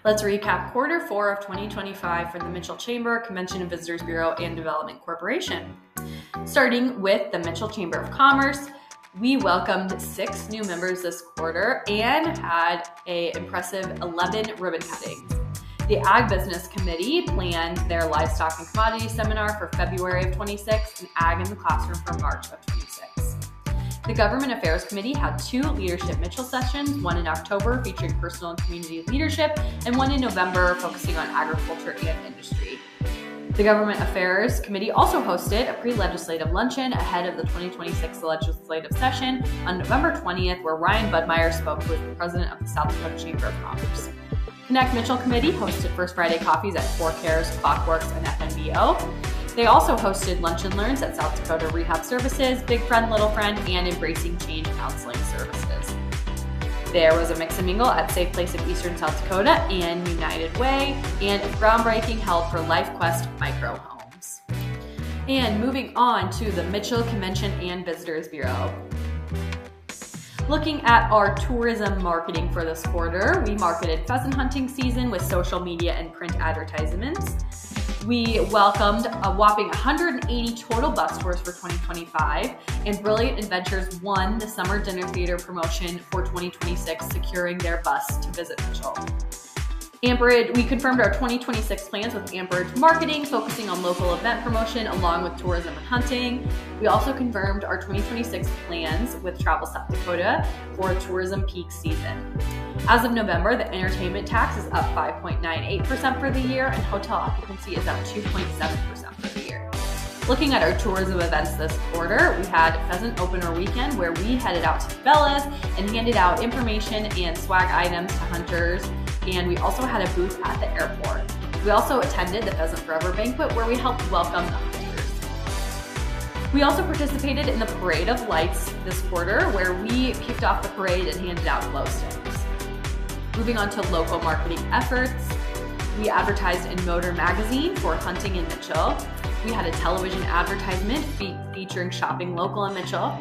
Let's recap quarter 4 of 2025 for the Mitchell Chamber, Convention and Visitors Bureau, and Development Corporation. Starting with the Mitchell Chamber of Commerce, we welcomed 6 new members this quarter and had an impressive 11 ribbon cuttings. The Ag Business Committee planned their Livestock and Commodities Seminar for February of 26 and Ag in the Classroom for March of 26. The Government Affairs Committee had 2 Leadership Mitchell sessions, one in October featuring personal and community leadership, and one in November focusing on agriculture and industry. The Government Affairs Committee also hosted a pre-legislative luncheon ahead of the 2026 legislative session on November 20th, where Ryan Budmeyer spoke, who is the president of the South Dakota Chamber of Commerce. Connect Mitchell Committee hosted First Friday coffees at 4Cares, Clockworks, and FNBO. They also hosted Lunch and Learns at South Dakota Rehab Services, Big Friend, Little Friend, and Embracing Change Counseling Services. There was a mix and mingle at Safe Place of Eastern South Dakota and United Way, and groundbreaking held for LifeQuest Micro Homes. And moving on to the Mitchell Convention and Visitors Bureau. Looking at our tourism marketing for this quarter, we marketed pheasant hunting season with social media and print advertisements. We welcomed a whopping 180 total bus tours for 2025, and Brilliant Adventures won the Summer Dinner Theater promotion for 2026, securing their bus to visit Mitchell. We confirmed our 2026 plans with Amberage Marketing, focusing on local event promotion along with tourism and hunting. We also confirmed our 2026 plans with Travel South Dakota for tourism peak season. As of November, the entertainment tax is up 5.98% for the year, and hotel occupancy is up 2.7% for the year. Looking at our tourism events this quarter, we had Pheasant Opener Weekend, where we headed out to Cabela's and handed out information and swag items to hunters. And we also had a booth at the airport. We also attended the Pheasant Forever Banquet, where we helped welcome the hunters. We also participated in the Parade of Lights this quarter, where we kicked off the parade and handed out glow sticks. Moving on to local marketing efforts, we advertised in Motor Magazine for hunting in Mitchell. We had a television advertisement featuring shopping local in Mitchell.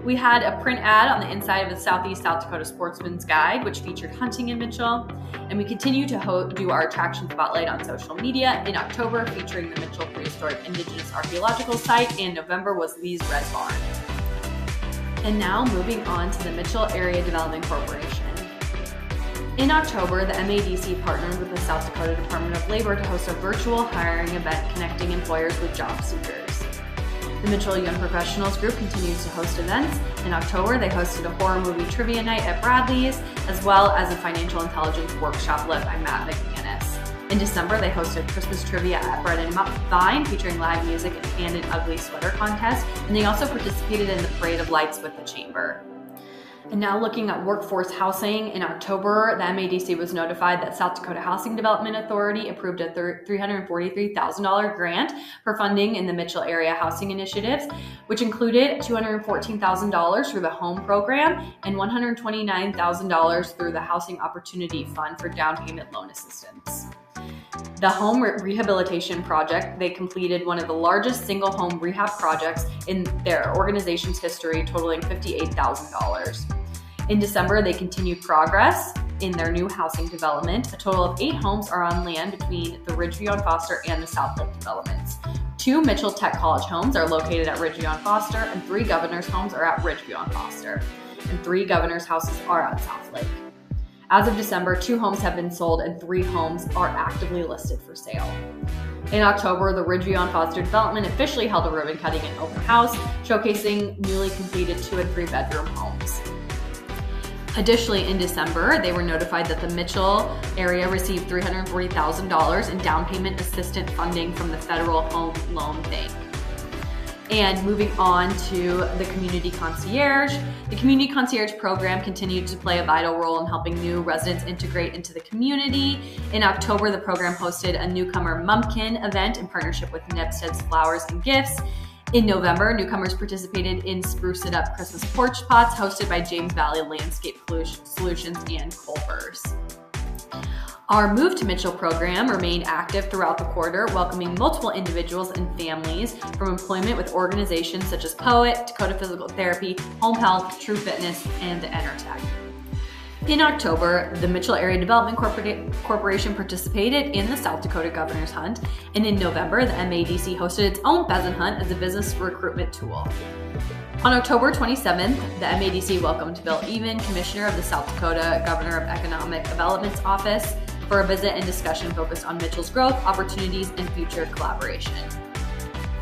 We had a print ad on the inside of the Southeast South Dakota Sportsman's Guide, which featured hunting in Mitchell. And we continue to do our attraction spotlight on social media in October, featuring the Mitchell Prehistoric Indigenous Archaeological Site, and November was Lee's Red Barn. And now moving on to the Mitchell Area Development Corporation. In October, the MADC partnered with the South Dakota Department of Labor to host a virtual hiring event connecting employers with job seekers. The Mitchell Young Professionals Group continues to host events. In October, they hosted a horror movie trivia night at Bradley's, as well as a financial intelligence workshop led by Matt McManus. In December, they hosted Christmas trivia at Bread and Vine, featuring live music and an ugly sweater contest, and they also participated in the Parade of Lights with the Chamber. And now looking at workforce housing, in October, the MADC was notified that South Dakota Housing Development Authority approved a $343,000 grant for funding in the Mitchell area housing initiatives, which included $214,000 through the HOME program and $129,000 through the Housing Opportunity Fund for down payment loan assistance. The home rehabilitation project, they completed one of the largest single home rehab projects in their organization's history, totaling $58,000. In December, they continued progress in their new housing development. A total of 8 homes are on land between the Ridgeview on Foster and the South Lake developments. 2 Mitchell Tech College homes are located at Ridgeview on Foster, and 3 Governor's homes are at Ridgeview on Foster, and 3 Governor's houses are at South Lake. As of December, 2 homes have been sold and 3 homes are actively listed for sale. In October, the Ridgeview on Foster development officially held a ribbon cutting and open house, showcasing newly completed 2 and 3 bedroom homes. Additionally, in December, they were notified that the Mitchell area received $340,000 in down payment assistance funding from the Federal Home Loan Bank. And moving on to the Community Concierge. The Community Concierge program continued to play a vital role in helping new residents integrate into the community. In October, the program hosted a newcomer Mumpkin event in partnership with Nebstead's Flowers and Gifts. In November, newcomers participated in Spruce It Up Christmas porch pots hosted by James Valley Landscape Solutions and Culvers. Our Move to Mitchell program remained active throughout the quarter, welcoming multiple individuals and families from employment with organizations such as Poet, Dakota Physical Therapy, Home Health, True Fitness, and the Enertech. In October, the Mitchell Area Development Corporation participated in the South Dakota Governor's Hunt, and in November, the MADC hosted its own pheasant hunt as a business recruitment tool. On October 27th, the MADC welcomed Bill Even, Commissioner of the South Dakota Governor of Economic Development's Office, for a visit and discussion focused on Mitchell's growth, opportunities, and future collaboration.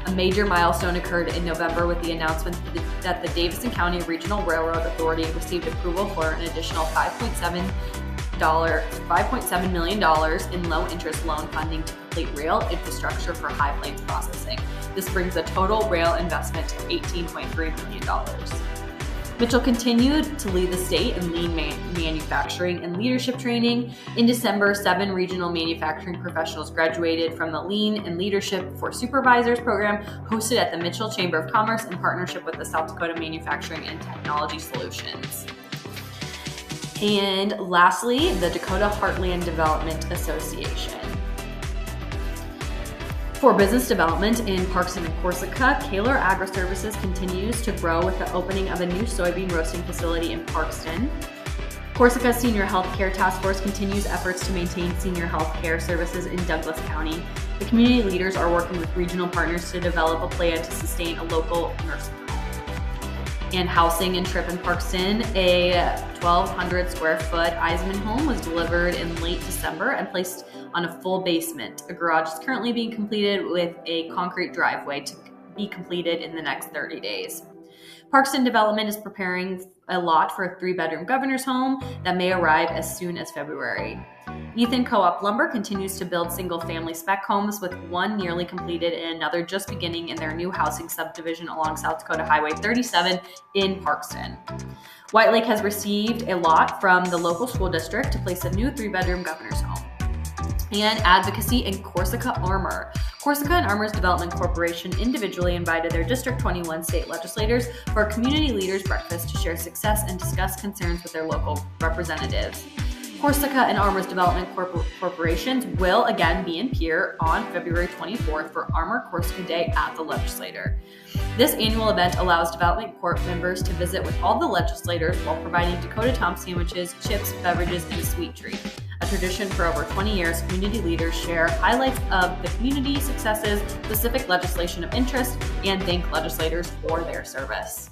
A major milestone occurred in November with the announcement that the Davidson County Regional Railroad Authority received approval for an additional $5.7 million in low-interest loan funding to complete rail infrastructure for High Plains processing. This brings the total rail investment to $18.3 million. Mitchell continued to lead the state in lean manufacturing and leadership training. In December, 7 regional manufacturing professionals graduated from the Lean and Leadership for Supervisors program hosted at the Mitchell Chamber of Commerce in partnership with the South Dakota Manufacturing and Technology Solutions. And lastly, the Dakota Heartland Development Association. For business development in Parkston and Corsica, Kaler Agri-Services continues to grow with the opening of a new soybean roasting facility in Parkston. Corsica Senior Health Care Task Force continues efforts to maintain senior health care services in Douglas County. The community leaders are working with regional partners to develop a plan to sustain a local nursing home. And housing and Tripp in Parkston, a 1,200 square foot Eisman home was delivered in late December and placed on a full basement. A garage is currently being completed with a concrete driveway to be completed in the next 30 days. Parkston Development is preparing a lot for a 3-bedroom governor's home that may arrive as soon as February. Ethan Co-op Lumber continues to build single-family spec homes, with one nearly completed and another just beginning in their new housing subdivision along South Dakota Highway 37 in Parkston. White Lake has received a lot from the local school district to place a new 3-bedroom governor's home. And advocacy in Corsica Armor. Corsica and Armor's Development Corporation individually invited their District 21 state legislators for a community leaders breakfast to share success and discuss concerns with their local representatives. Corsica and Armor's Development Corporations will again be in Pierre on February 24th for Armor Corsica Day at the Legislature. This annual event allows Development Corp members to visit with all the legislators while providing Dakota Tom sandwiches, chips, beverages, and a sweet treat. A tradition for over 20 years, community leaders share highlights of the community successes, specific legislation of interest, and thank legislators for their service.